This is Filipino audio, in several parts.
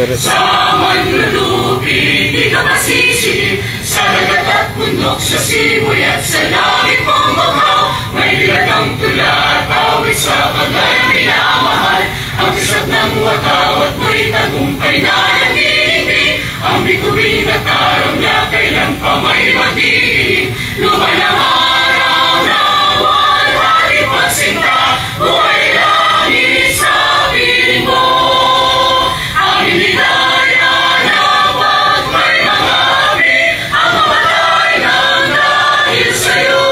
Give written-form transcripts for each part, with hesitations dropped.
Sa manlulupi, di ka masisisi. Sa dagat at bundok, sa simoy at sa langit mong maghaw. May dilagang tula at awit sa kagay minamahal. Ang kisap ng watawat mo'y tagumpay na nagdinig. Ang bituin at tarong na kailan pa may magdinig. Lumay ng araw na walhati pagsinta. Buhay langit sa piling mo. Ang inidaya na pag may mangabi. Ang mamatay ng dahil sa'yo.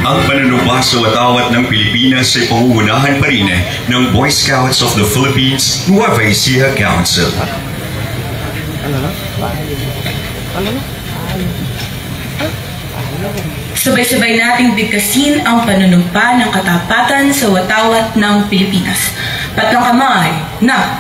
Ang panunumpa sa watawat ng Pilipinas ay pangungunahan pa rin ng Boy Scouts of the Philippines Nueva Ecija Council. Sabay-sabay nating bigkasin ang panunumpa ng katapatan sa watawat ng Pilipinas. Tatlong kamay na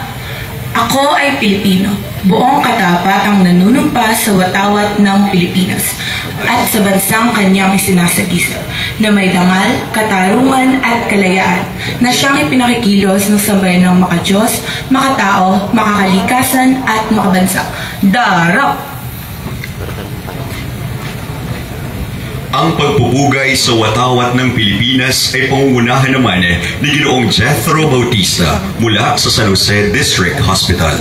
ako ay Pilipino, buong katapatang nanunumpa sa watawat ng Pilipinas at sa bansang kanyang isinasagisa na may dangal, katarungan at kalayaan na siyang ipinakikilos ng sambayan ng makadiyos, makatao, makakalikasan at makabansa. Darap! Ang pagpupugay sa watawat ng Pilipinas ay pangungunahan naman ni Ginoong Jethro Bautista mula sa San Jose District Hospital.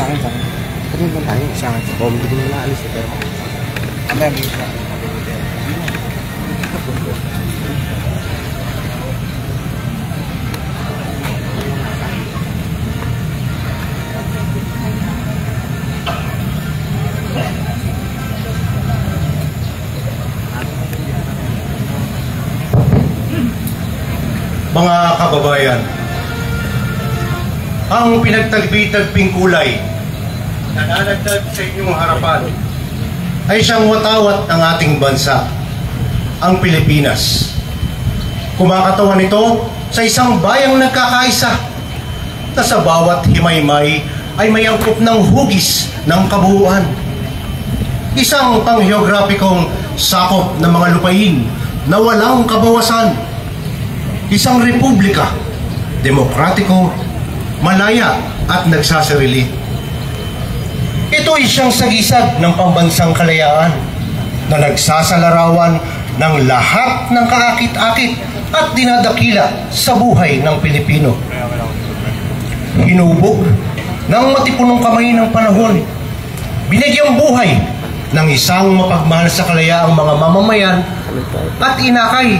Mga kababayan, ang pinagtagpi-tagping kulay na nanatag sa inyong harapan ay siyang watawat ng ating bansa, ang Pilipinas. Kumakatawan ito sa isang bayang nagkakaisa na sa bawat himaymay ay may angkop ng hugis ng kabuuan. Isang pangheograpikong sakop ng mga lupain na walang kabawasan. Isang republika, demokratiko, malaya at nagsasarili. Ito ay siyang sagisag ng pambansang kalayaan na nagsasalarawan ng lahat ng kaakit-akit at dinadakila sa buhay ng Pilipino. Hinubog ng matipunong kamay ng panahon, binigyang buhay ng isang mapagmahal sa kalayaang mga mamamayan at inakay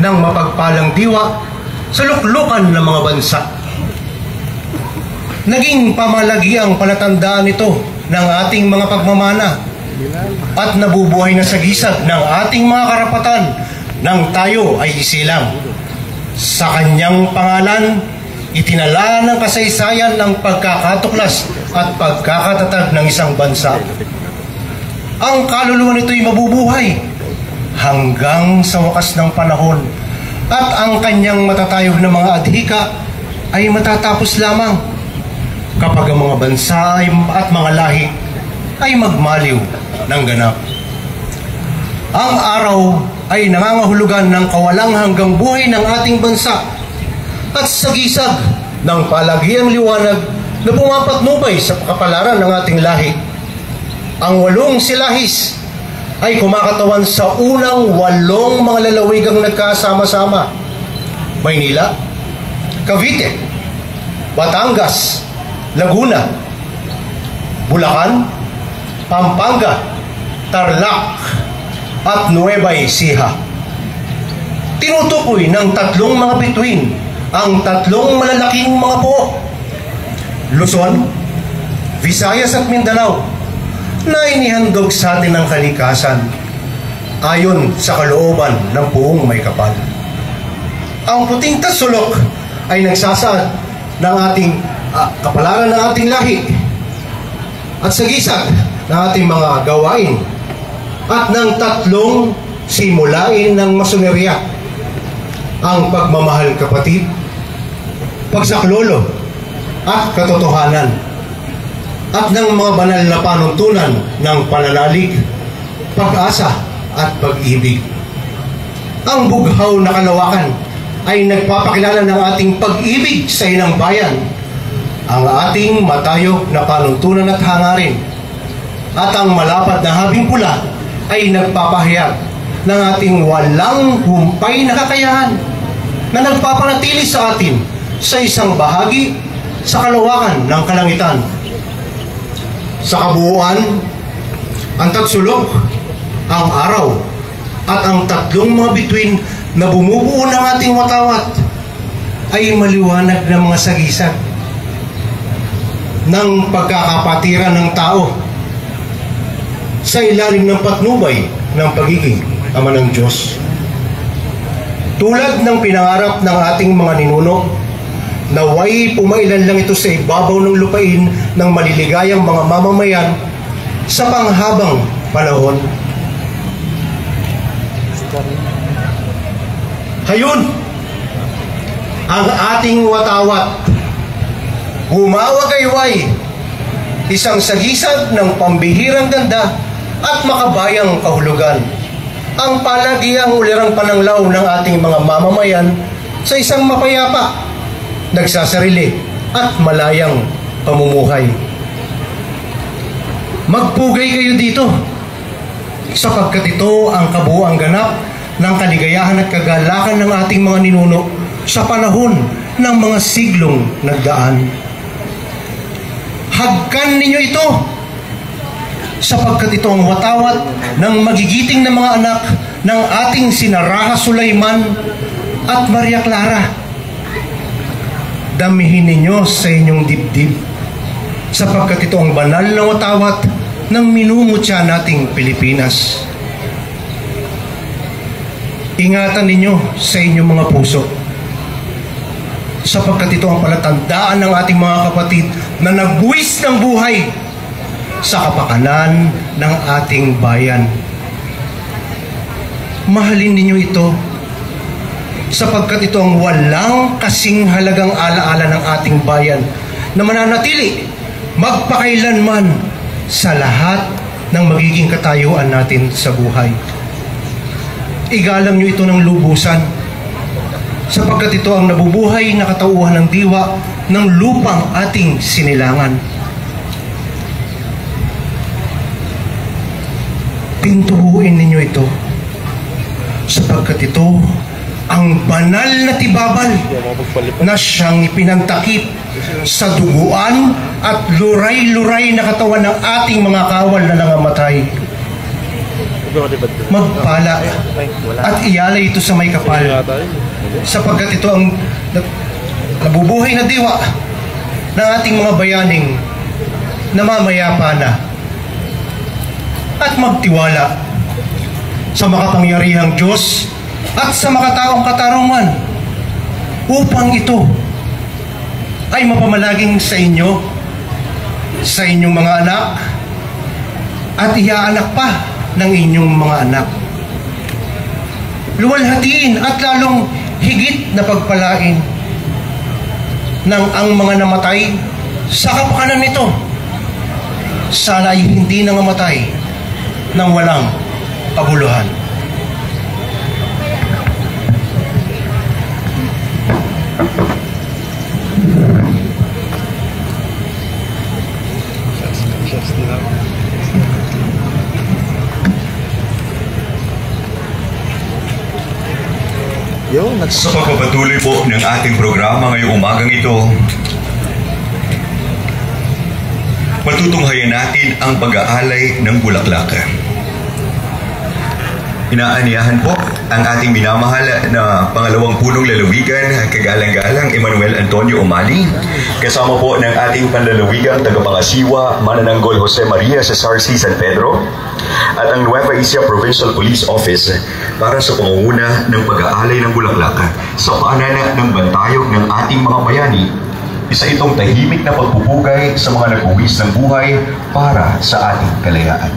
ng mapagpalang diwa sa luklukan ng mga bansa. Naging pamalagi ang palatandaan ito ng ating mga pagmamana at nabubuhay na sa gisag ng ating mga karapatan nang tayo ay isilang. Sa kanyang pangalan, itinala ng kasaysayan ng pagkakatuklas at pagkakatatag ng isang bansa. Ang kaluluwa nito'y mabubuhay hanggang sa wakas ng panahon at ang kanyang matatayog na mga adhika ay matatapos lamang kapag ang mga bansa at mga lahi ay magmaliw ng ganap. Ang araw ay nangangahulugan ng kawalang hanggang buhay ng ating bansa at sa gisag ng palagiang liwanag na pumapatnubay sa kapalaran ng ating lahi. Ang 8 silahis ay kumakatawan sa unang 8 mga lalawigang nagkasama-sama: Maynila, Cavite, Batangas, Laguna, Bulacan, Pampanga, Tarlac at Nueva Ecija. Tinutukoy ng 3 mga bituin ang 3 malalaking mga puok: Luzon, Visayas at Mindanao, na inihandog sa atin ng kalikasan ayon sa kalooban ng buong may kapal. Ang puting tasulok ay nagsasaad ng ating kapalaran ng ating lahi at sa gisag ng ating mga gawain at ng 3 simulain ng masonerya: ang pagmamahal kapatid, pagsaklolo at katotohanan, at ng mga banal na panuntunan ng pananalig, pag-asa at pag-ibig. Ang bughaw na kalawakan ay nagpapakilala ng ating pag-ibig sa inang bayan, ang ating matayog na panuntunan at hangarin, at ang malapad na habing pula ay nagpapahayag ng ating walang humpay na kakayahan na nagpapanatili sa atin sa isang bahagi sa kalawakan ng kalangitan. Sa kabuuan, ang tagsulok, ang araw, at ang tatlong mga bituin na bumubuo ng ating watawat ay maliwanag na mga sagisag ng pagkakapatiran ng tao sa ilalim ng patnubay ng pagiging Ama ng Diyos. Tulad ng pinangarap ng ating mga ninuno, naway pumailan lang ito sa ibabaw ng lupain ng maliligayang mga mamamayan sa panghabang panahon. Hayun, ang ating watawat, humawagayway, isang sagisag ng pambihirang ganda at makabayang kahulugan. Ang palagiang ulirang pananglaw ng ating mga mamamayan sa isang mapayapa, nagsasarili at malayang pamumuhay. Magpugay kayo dito, sapagkat ito ang kabuuang ganap ng kaligayahan at kagalakan ng ating mga ninuno sa panahon ng mga siglong nagdaan. Hagkan ninyo ito, sapagkat ito ang watawat ng magigiting na mga anak ng ating sina Raha Sulaiman at Maria Clara. Damihin ninyo sa inyong dibdib, sapagkat ito ang banal na watawat ng minumutya nating Pilipinas. Ingatan ninyo sa inyong mga puso, sapagkat ito ang palatandaan ng ating mga kapatid na nagbuwis ng buhay sa kapakanan ng ating bayan. Mahalin ninyo ito, sapagkat ito ang walang kasing halagang alaala ng ating bayan na mananatili magpakailanman sa lahat ng magiging katayuan natin sa buhay. Igalang nyo ito ng lubusan, sapagkat ito ang nabubuhay na katauhan ng diwa ng lupang ating sinilangan. Pintuhuin ninyo ito, sapagkat ito ang banal na tibabal na siyang ipinantakip sa duguan at luray-luray na katawan ng ating mga kawal na nangamatay. Magpala at iyalay ito sa may kapal, sapagkat ito ang nabubuhay na diwa ng ating mga bayaning namamayapa na. At magtiwala sa makapangyarihang Diyos at sa makataong katarungan upang ito ay mapamalaging sa inyo, sa inyong mga anak, at iaanak pa ng inyong mga anak. Luwalhatiin at lalong higit na pagpalain ng ang mga namatay sa kapakanan nito. Sana ay hindi nangamatay nang walang kabuluhan. Sa pagpapatuloy po ng ating programa ngayong umagang ito, matutunghayan natin ang pag-aalay ng bulaklak. Inaaniyahan po ang ating minamahal na pangalawang punong lalawigan, kagalang-galang Emmanuel Antonio Umali, kasama po ng ating panlalawigang tagapangasiwa Manananggol Jose Maria Cesar C. San Pedro, at ang Nueva Ecija Provincial Police Office para sa pangunguna ng pag-aalay ng bulaklak sa paalala ng bantayog ng ating mga bayani. Isa itong tahimik na pagpupugay sa mga nagbuwis ng buhay para sa ating kalayaan.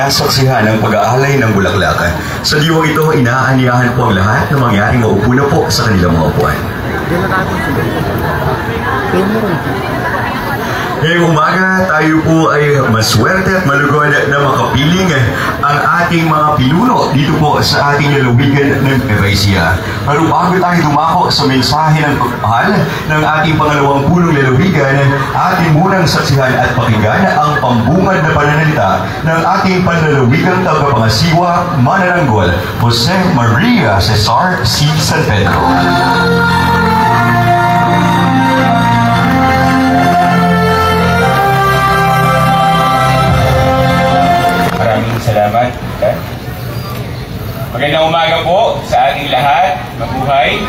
nasaksihan ang pag-aalay ng bulaklak. Sa diwang ito, inaanyahan po ang lahat na mangyaring maupo na po sa kanilang mga upuan. Ngayong umaga, tayo po ay maswerte at malugod na makapiling ang ating mga pinuno dito po sa ating lalawigan ng Nueva Ecija. Pero bago tayo dumako sa mensahe ng pagmamahal ng ating pangalawang punong lalawigan, ating munang saksihan at pakinggan ang pambungad na pananalita ng ating panlalawigang tagapangasiwa, manananggol, Jose Maria Cesar C. San Pedro. Salamat. Magandang umaga po sa ating lahat. Mabuhay.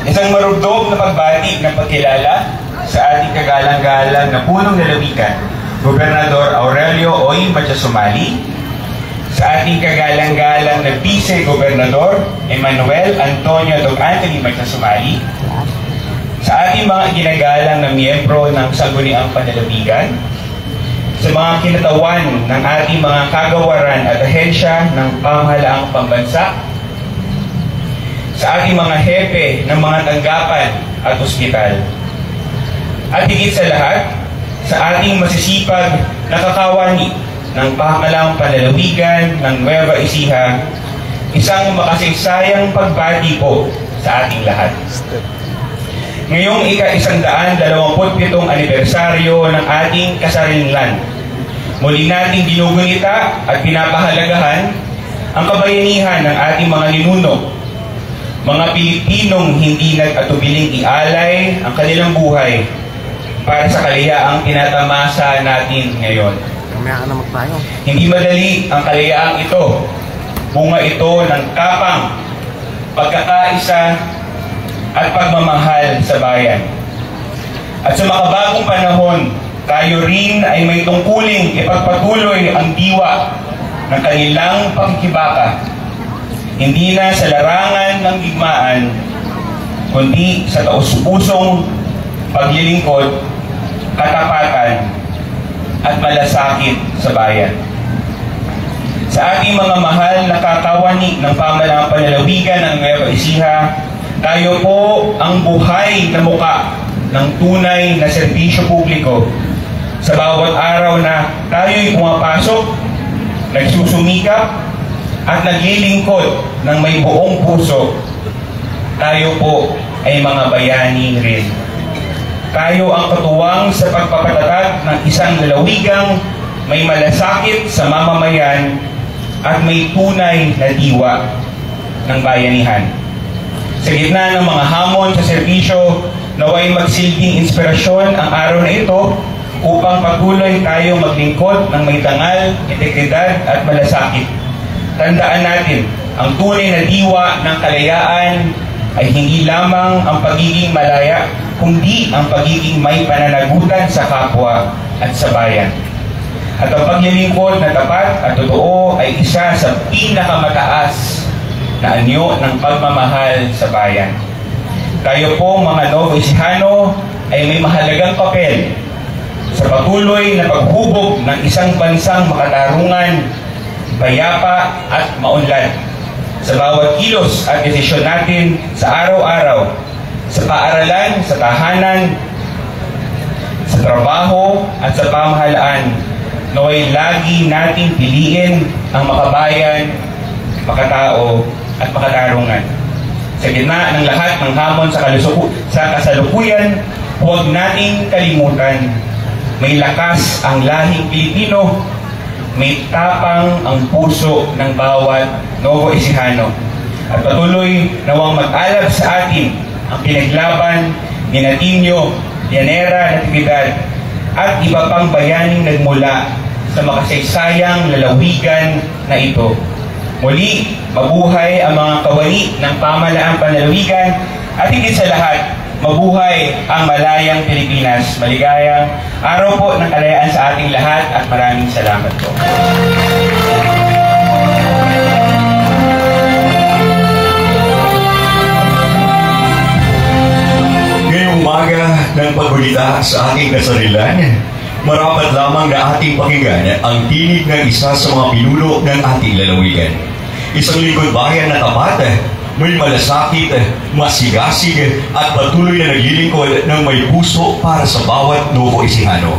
Isang marugdog na pagbati ng pagkilala sa ating kagalang-galang na punong lalawigan, Gobernador Aurelio Oy Matias-Sumali, sa ating kagalang-galang na Vice-Gobernador Emmanuel Antonio Dog Anthony Matias-Sumali, sa ating mga ginagalang na miyembro ng Sangguniang Panlalawigan, sa mga kinatawan ng ating mga kagawaran at ahensya ng pamahalaang pambansa, sa ating mga hepe ng mga tanggapan at ospital, at higit sa lahat, sa ating masisipag na kakawani ng pamahalaang panlalawigan ng Nueva Ecija, isang makasaysayang pagbati po sa ating lahat. Ngayong ika-127 anibersaryo ng ating kasarinlan, muli nating ginugunita at pinapahalagahan ang kabayanihan ng ating mga ninuno, mga Pilipinong hindi nag-atubiling ialay ang kanilang buhay para sa kalayaang tinatamasa natin ngayon. Hindi madali ang kalayaang ito, bunga ito ng tapang, pagkakaisa, at pagmamahal sa bayan. At sa makabagong panahon, tayo rin ay may tungkuling ipagpatuloy ang diwa ng kanilang pakikibaka, hindi na sa larangan ng digmaan, kundi sa taus-pusong paglilingkod, katapatan, at malasakit sa bayan. Sa ating mga mahal na kakawani ng pamahalaang panlalawigan ng Nueva Ecija, tayo po ang buhay na muka ng tunay na serbisyo publiko. Sa bawat araw na tayo'y pumapasok, nagsusumikap, at naglilingkod ng may buong puso, tayo po ay mga bayani rin. Tayo ang katuwang sa pagpapatatag ng isang lalawigang may malasakit sa mamamayan at may tunay na diwa ng bayanihan. Sa gitna ng mga hamon sa serbisyo, naway magsilbing inspirasyon ang araw na ito upang patuloy tayo maglingkod ng may dangal, integridad at malasakit. Tandaan natin, ang tunay na diwa ng kalayaan ay hindi lamang ang pagiging malaya, kundi ang pagiging may pananagutan sa kapwa at sa bayan. At ang paglilingkod na tapat at totoo ay isa sa pinakamataas na anyo ng pagmamahal sa bayan. Tayo po mga Nueva Ecijano ay may mahalagang papel sa patuloy na paghubog ng isang bansang makatarungan, payapa at maunlad. Sa bawat kilos at desisyon natin sa araw-araw, sa paaralan, sa tahanan, sa trabaho at sa pamahalaan, naway lagi nating piliin ang makabayan, makatao at makatarungan. Sa gitna ng lahat ng hamon sa kasalukuyan, huwag nating kalimutan, may lakas ang lahing Pilipino, may tapang ang puso ng bawat Nueva Ecijano. At patuloy nawang mag-alab sa atin ang pinaglaban ni Natinyo, Llanera, Natividad at iba pang bayaning nagmula sa makasaysayang lalawigan na ito. Muli, mabuhay ang mga kawani ng pamahalaang panlalawigan at higit sa lahat, mabuhay ang malayang Pilipinas. Maligayang araw po ng kalayaan sa ating lahat at maraming salamat po. Ngayong umaga ng pagbulita sa aking kasarilan, marapat lamang na ating pakinggan ang tinig ng isa sa mga pinuno ng ating lalawigan. Isang lingkod bayan na tapat, may malasakit, masigasig at patuloy na naglilingkod ng may puso para sa bawat Nuevo Ecijano.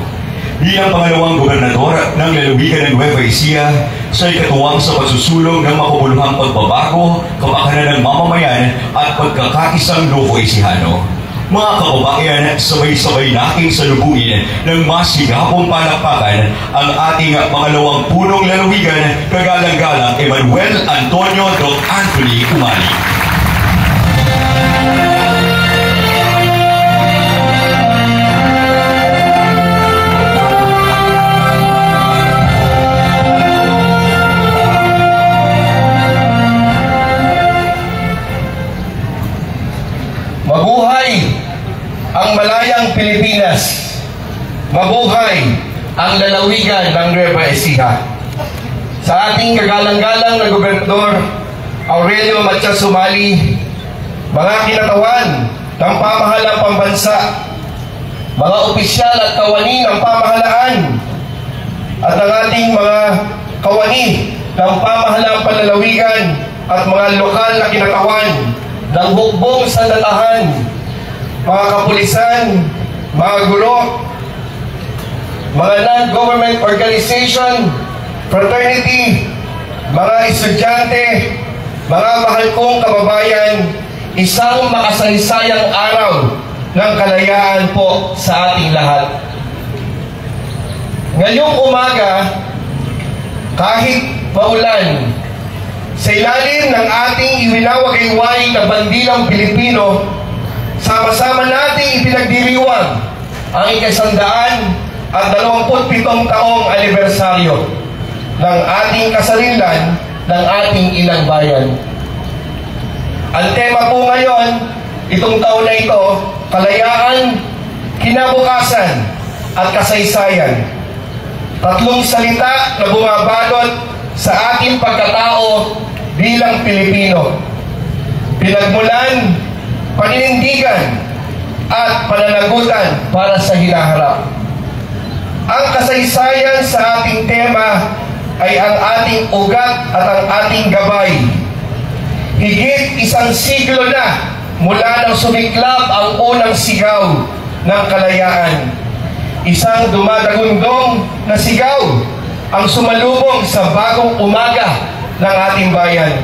Bilang pangalawang gobernador ng lalawigan ng Nueva Ecija, siya ay katuwang sa pagsusulong ng makabuluhang pagbabago, kapakanan ng mamamayan at pagkakaisang Nuevo Ecijano. Mga kababayan, sabay-sabay nating salubuin ng masigapong palakpakan ang ating pangalawang punong lalawigan, kagalang-galang Emmanuel Antonio Doc Anthony Umali. Mabuhay ang malayang Pilipinas. Mabuhay ang lalawigan ng Nueva Ecija. Sa ating kagalang-galang na Gobernador Aurelio Matias Umali, mga kinatawan ng pamahalang pambansa, mga opisyal at kawani ng pamahalaan, at ang ating mga kawani ng pamahalang panlalawigan at mga lokal na kinatawan ng hukbong sandatahan, mga kapulisan, mga guro, mga non-government organization, fraternity, mga estudyante, mga mahal kong kababayan, isang makasaysayang araw ng kalayaan po sa ating lahat. Ngayong umaga, kahit maulan, sa ilalim ng ating iwinawagayway na bandilang Pilipino, sama-sama nating ipinagdiriwang ang ika-127 taong anibersaryo ng ating kasarinlan ng ating inang bayan. Ang tema po ngayon, itong taon na ito, kalayaan, kinabukasan, at kasaysayan. Tatlong salita na bumabalot sa ating pagkatao bilang Pilipino. Pinagmulan, paninindigan, at pananagutan para sa hinaharap. Ang kasaysayan sa ating tema ay ang ating ugat at ang ating gabay. Higit 1 siglo na mula nang sumiklab ang unang sigaw ng kalayaan. Isang dumadagundong na sigaw ang sumalubong sa bagong umaga ng ating bayan.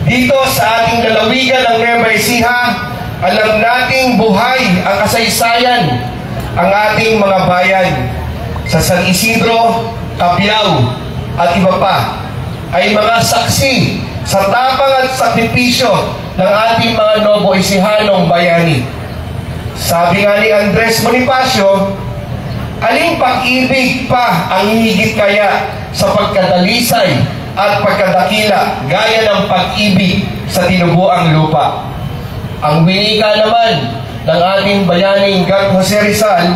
Dito sa ating lalawigan ng Nueva Ecija, alam nating buhay ang kasaysayan ang ating mga bayan. Sa San Isidro, Cabiao at iba pa ay mga saksi sa tapang at sakripisyo ng ating mga Nuevo Ecijanong bayani. Sabi nga ni Andres Bonifacio, aling pag-ibig pa ang hihigit kaya sa pagkadalisay at pagkadakila gaya ng pag-ibig sa tinubuang lupa. Ang winika naman ng ating bayaning God Jose Rizal,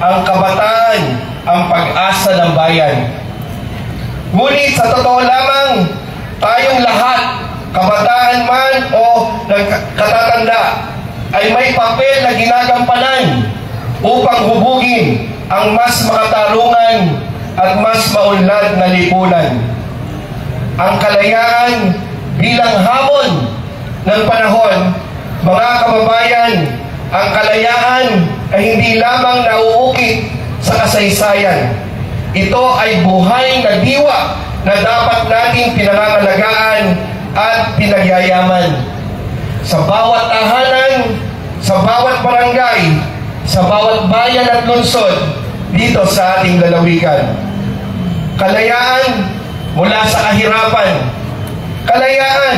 ang kabataan, ang pag-asa ng bayan. Ngunit sa totoo lamang, tayong lahat, kabataan man o katatanda, ay may papel na ginagampanan upang hubugin ang mas makatarungan at mas maunlad na lipunan. Ang kalayaan bilang hamon ng panahon, mga kababayan, ang kalayaan ay hindi lamang nauukit sa kasaysayan. Ito ay buhay na diwa na dapat nating pinangangalagaan at pinagyayaman. Sa bawat tahanan, sa bawat barangay, sa bawat bayan at lungsod dito sa ating lalawigan. Kalayaan mula sa kahirapan. Kalayaan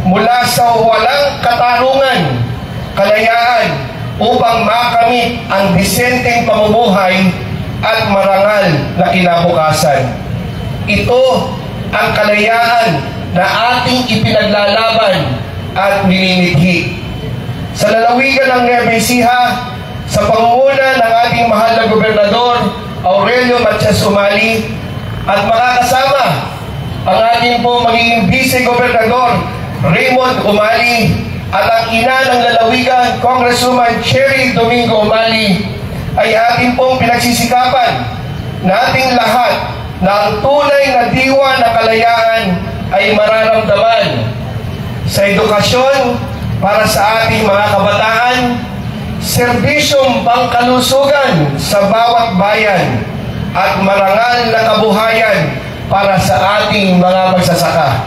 mula sa walang katarungan. Kalayaan upang makamit ang disenteng pamumuhay at marangal na kinabukasan. Ito ang kalayaan na ating ipinaglalaban at minimithi. Sa lalawigan ng Nueva Ecija, sa pangunguna ng ating mahal na Gobernador Aurelio Matias Umali, at makakasama ang ating po magiging Vice-Gobernador Raymond Umali at ang ina ng lalawigan, Congresswoman Cherry Domingo Umali, ay ating pong pinagsisikapan nating lahat na ang tunay na diwa ng kalayaan ay mararamdaman sa edukasyon para sa ating mga kabataan, serbisyong pangkalusugan sa bawat bayan, at marangal na kabuhayan para sa ating mga magsasaka,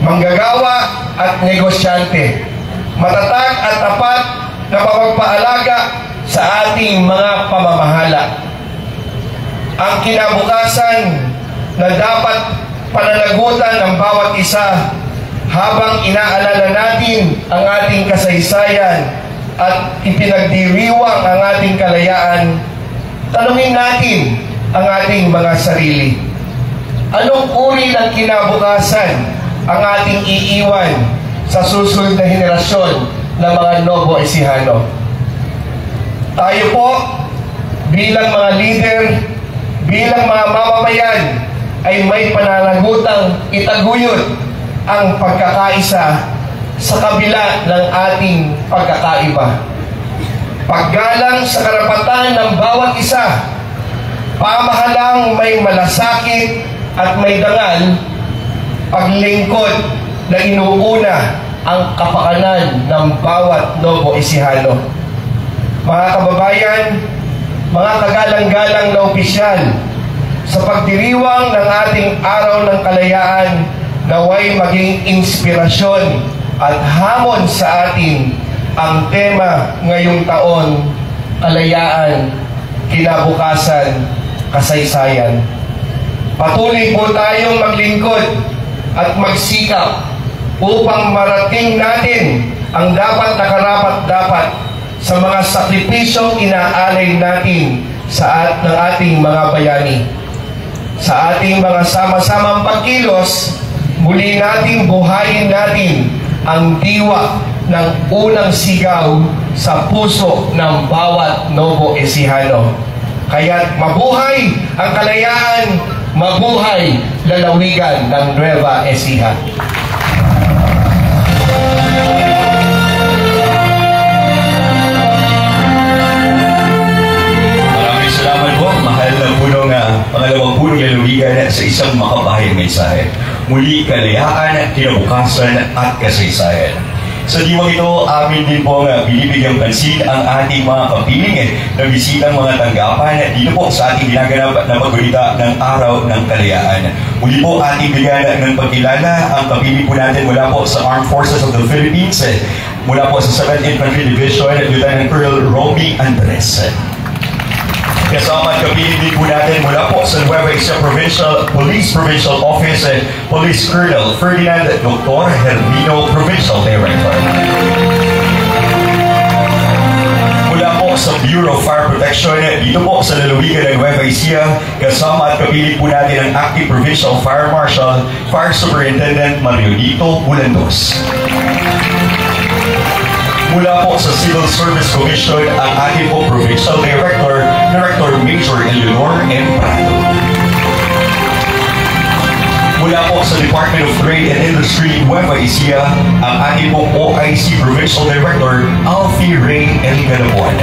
manggagawa at negosyante, matatag at tapat na mapagpaalaga sa ating mga pamamahala. Ang kinabukasan na dapat pananagutan ng bawat isa habang inaalala natin ang ating kasaysayan at ipinagdiriwang ang ating kalayaan, tanungin natin ang ating mga sarili. Anong uri ng kinabukasan ang ating iiwan sa susunod na henerasyon ng mga Novo Ecijano? Tayo po, bilang mga leader, bilang mga mamamayan, ay may pananagutang itaguyod ang pagkakaisa sa kabila ng ating pagkakaiba. Paggalang sa karapatan ng bawat isa, pamahalang may malasakit at may dangal, paglingkod na inuuna ang kapakanan ng bawat Novo Ecijano. Mga kababayan, mga kagalang-galang na opisyal, sa pagdiriwang ng ating Araw ng Kalayaan, naway maging inspirasyon at hamon sa atin ang tema ngayong taon, kalayaan, kinabukasan, kasaysayan. Patuloy po tayong maglingkod at magsikap upang marating natin ang dapat na karapat-dapat sa mga sakripisyong inaalay natin ng ating mga bayani. Sa ating mga sama-samang pagkilos, muli nating buhayin natin ang diwa ng unang sigaw sa puso ng bawat Novo Ecijano. Kaya't mabuhay ang kalayaan, mabuhay lalawigan ng Nueva Ecija. Maraming salamat po, mahal na punong pangalawang punong lalawigan sa isang makabahayang mensahe. Muli, kalayaan, kinabukasan at kasaysayan. Sa diwang ito, amin din po binibigyang pansin ang ating mga kapiling na bisitang mga tanggapan dito po sa ating ginaganap na pagbalita ng Araw ng Kalayaan. Muli po ating bigyan ng pagkilala ang kapiling po natin mula po sa Armed Forces of the Philippines, mula po sa 7th Infantry Division, Lieutenant Colonel Romy Andres. Kasama at kapiling din po natin mula po sa Nueva Ecija Police Provincial Office, Police Colonel Ferdinand Dr. Hermino, Provincial Director. Mula po sa Bureau of Fire Protection dito po sa lalawigan ng Nueva Ecija, kasama at kapiling po natin ang Acting Provincial Fire Marshal, Fire Superintendent Mariolito Bulandos. Mula po sa Civil Service Commission ang ating po Provincial Director, Director Major Eleanor M. Prado. Mula po sa Department of Trade and Industry, Nueva Ecija, ang ating po OIC Provincial Director, Alfie Ray L. Galabuan.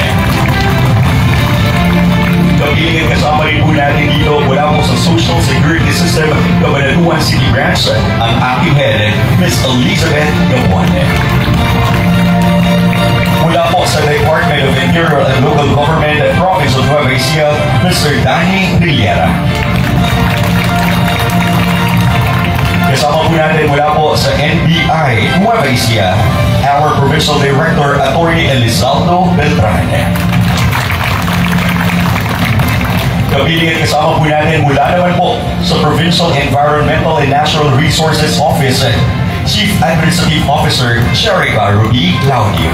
Kapilingan kasama rin po natin dito mula po sa Social Security System, Cabanatuan City Branch, ang acting head, Ms. Elizabeth Galabuan. Mula po sa Department of Interior and Local Government, Province of Nueva Ecija, Mr. Danny Riera. Kasama po natin mula po sa NBI Nueva Ecija, our Provincial Director, Attorney Elizaldo Beltran. Kapilingan kasama po natin mula naman po sa Provincial Environmental and Natural Resources Office, Chief Administrative Officer, Sherika Ruby Claudio.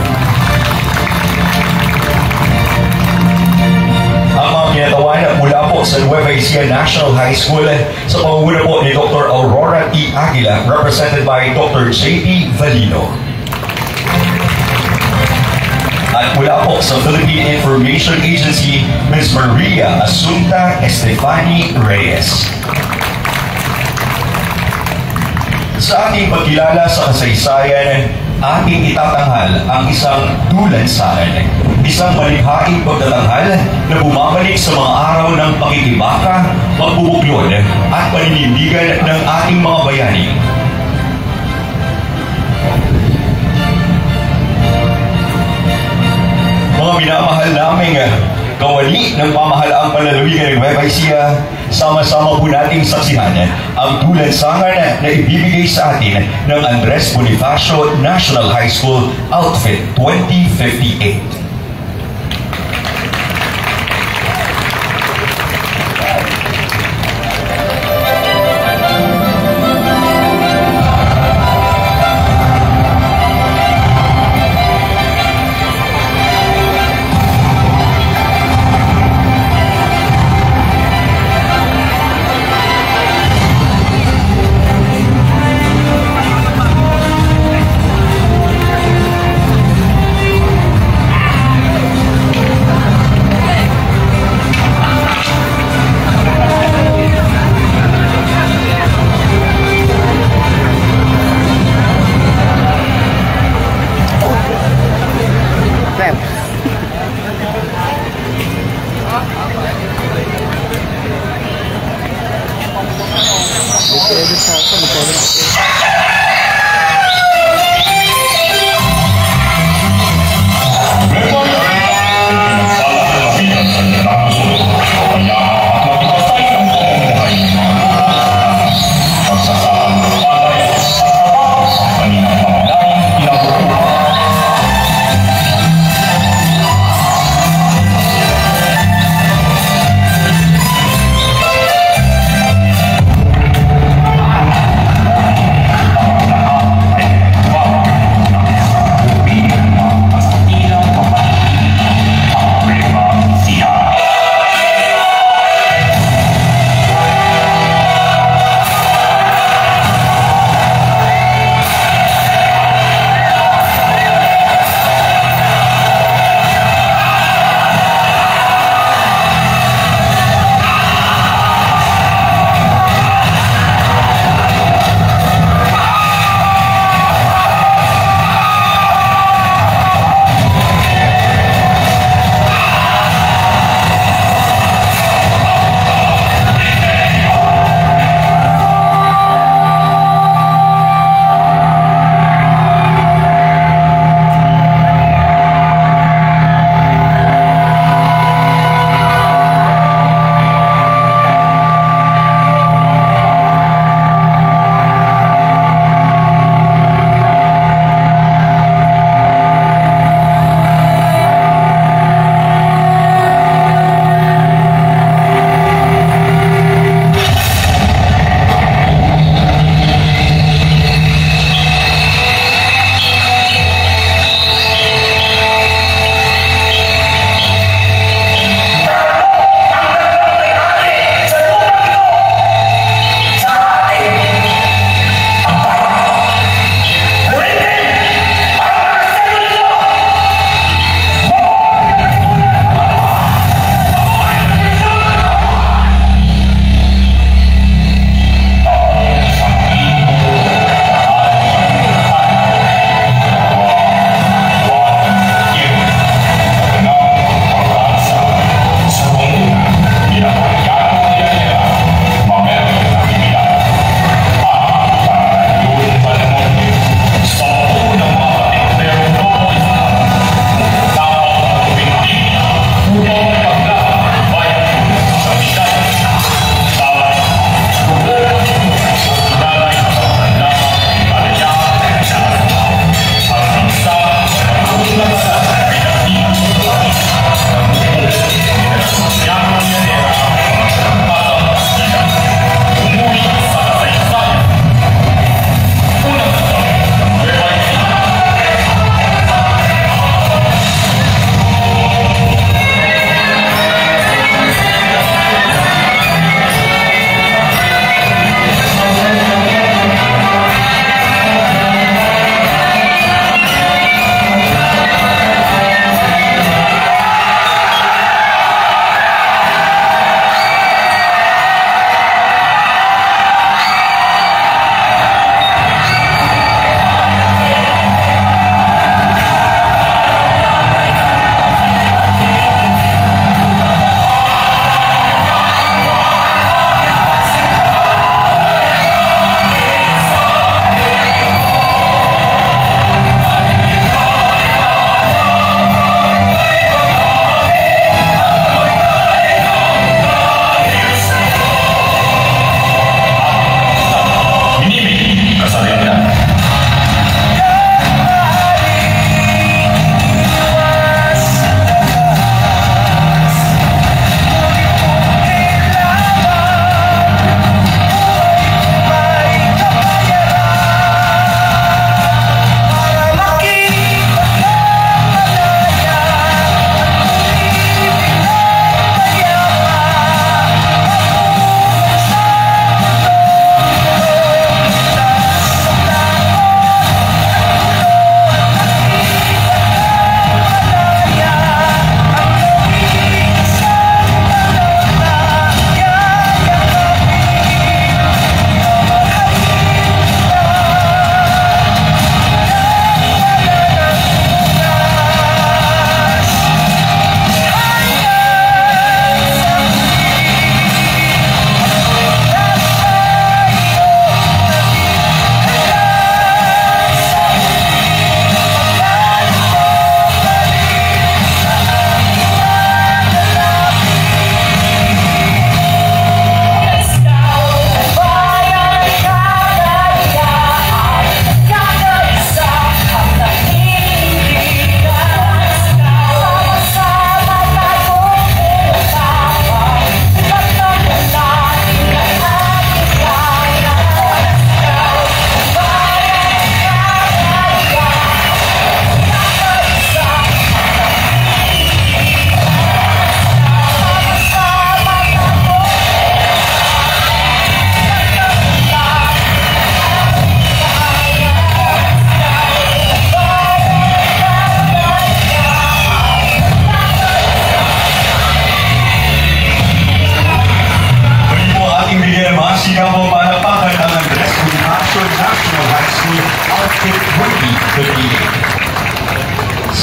Ang mga kinatawan mula po sa Nueva Ecija National High School sa pamumuno po ni Dr. Aurora E. Aguila, represented by Dr. J.P. Valino. At mula po sa Philippine Information Agency, Ms. Maria Asunta Estefani Reyes. Sa ating pagkilala sa kasaysayan, ating itatanghal ang isang tulansahan. isang malikhaing pagtatanghal na bumabalik sa mga araw ng pakikibaka, pagbubuklod at paninindigan ng ating mga bayani. Mga minamahal naming kawali ng pamahalaang panlalawigan ng Nueva Ecija, sama-sama po nating saksihan ang tulansangan na ibibigay sa atin ng Andres Bonifacio National High School Outfit 2058.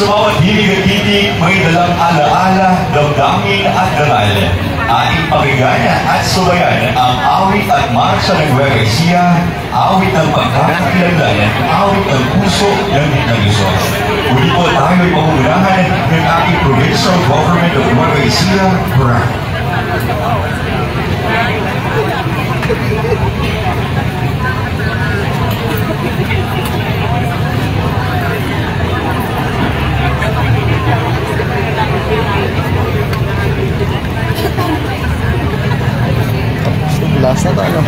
Sa bawat hilig at titig, may dalang alaala, damdamin at dangal. Ating pakinggan at subayan ang awit at marsa ng Nueva Ecija, awit ng pagkakakilanlan, awit ng puso ng Luzon. Uli po tayo'y pangungunahan ng ating Provincial Government of Nueva Ecija, Boracay. Last na tayo.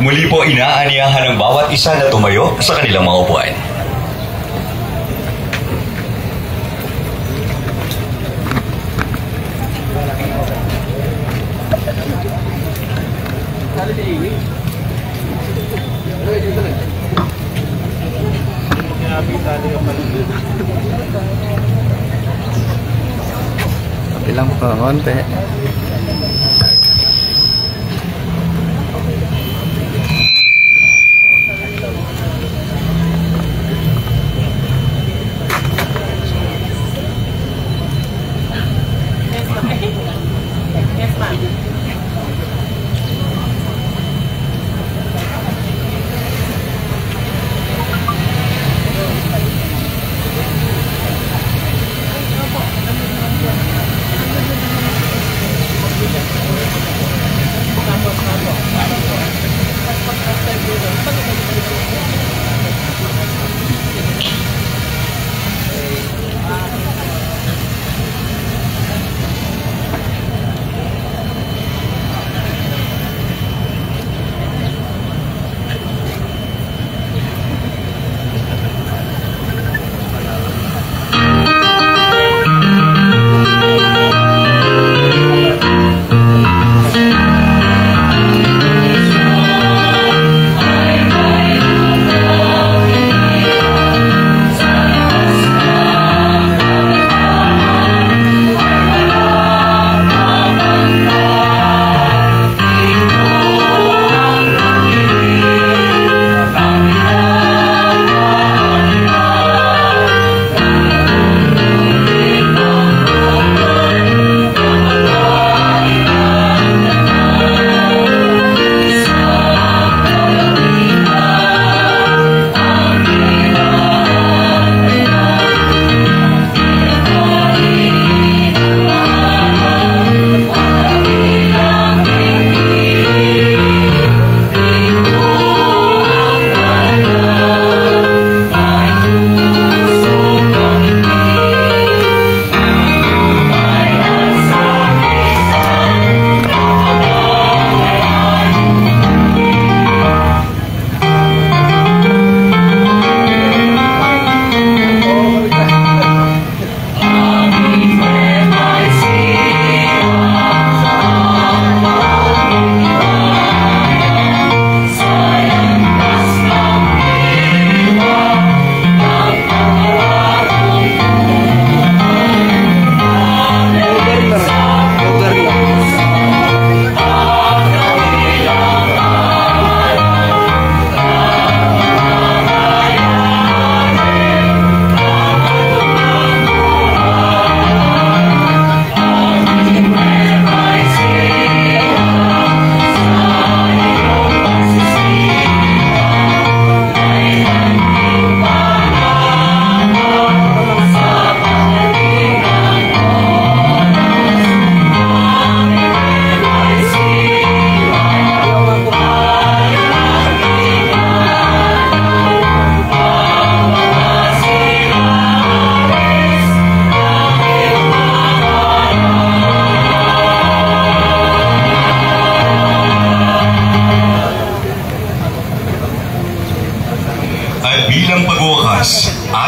Muli po inaanyahan ng bawat isa na tumayo sa kanilang mga upuan. Ilang pa konti.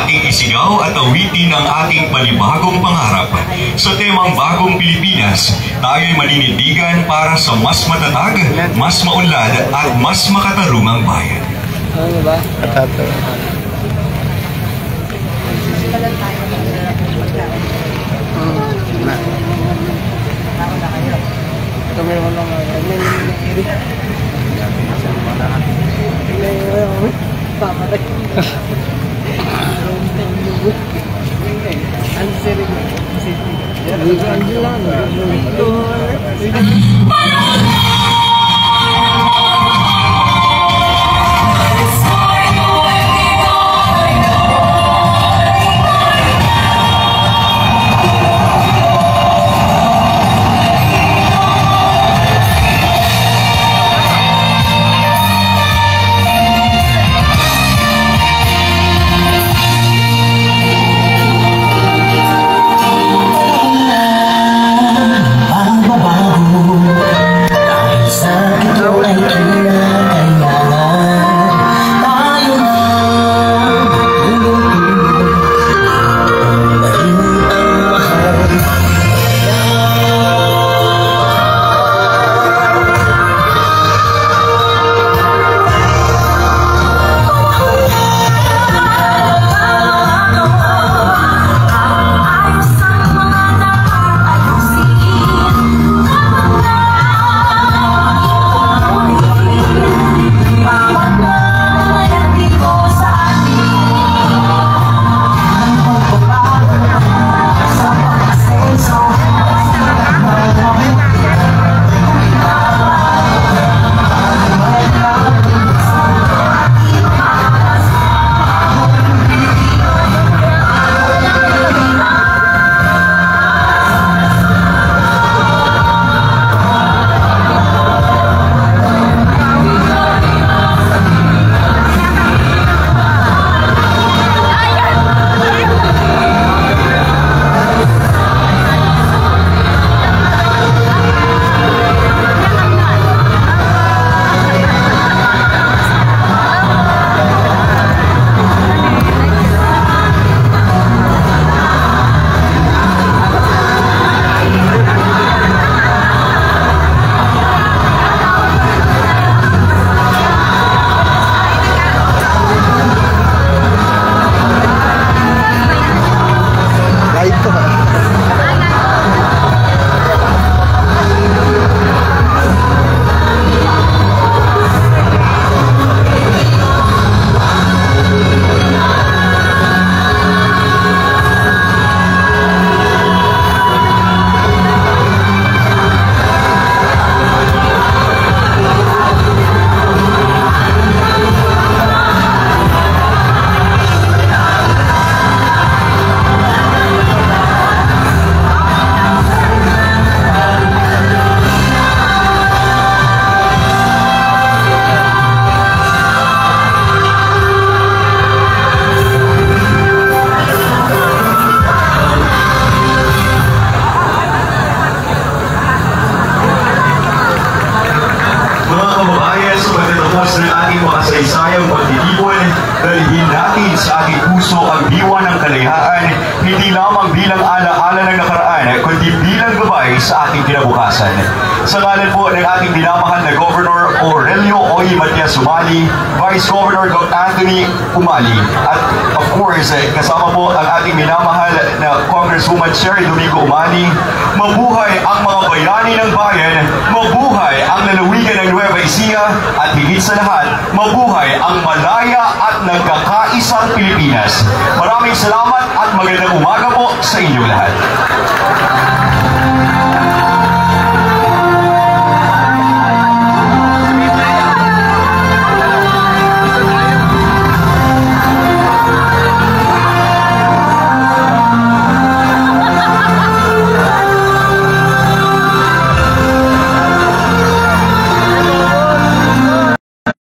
ating isigaw at awitin ang ating panibagong pangarap. Sa temang Bagong Pilipinas, tayo'y maninindigan para sa mas matatag, mas maunlad at mas makatarungang bayan. Ano ba? Atato. makasaysayang pagtitipon, dalhin natin sa ating puso ang diwa ng kalayaan, hindi lamang bilang alaala ng nakaraan, kundi bilang gabay sa ating kinabukasan. Sa ngalan po ng ating dinamahal na Governor Aurelio Oy Matias Umali, Vice Governor Dr. Anthony Umali, at of course, kasama po ang ating minamahal na Congresswoman Sherry Domingo Umali, mabuhay ang mga bayani ng bayan, mabuhay ang lalawigan ng Nueva Ecija, at higit sa lahat, mabuhay ang malaya at nagkakaisang Pilipinas. Maraming salamat at magandang umaga po sa inyo lahat.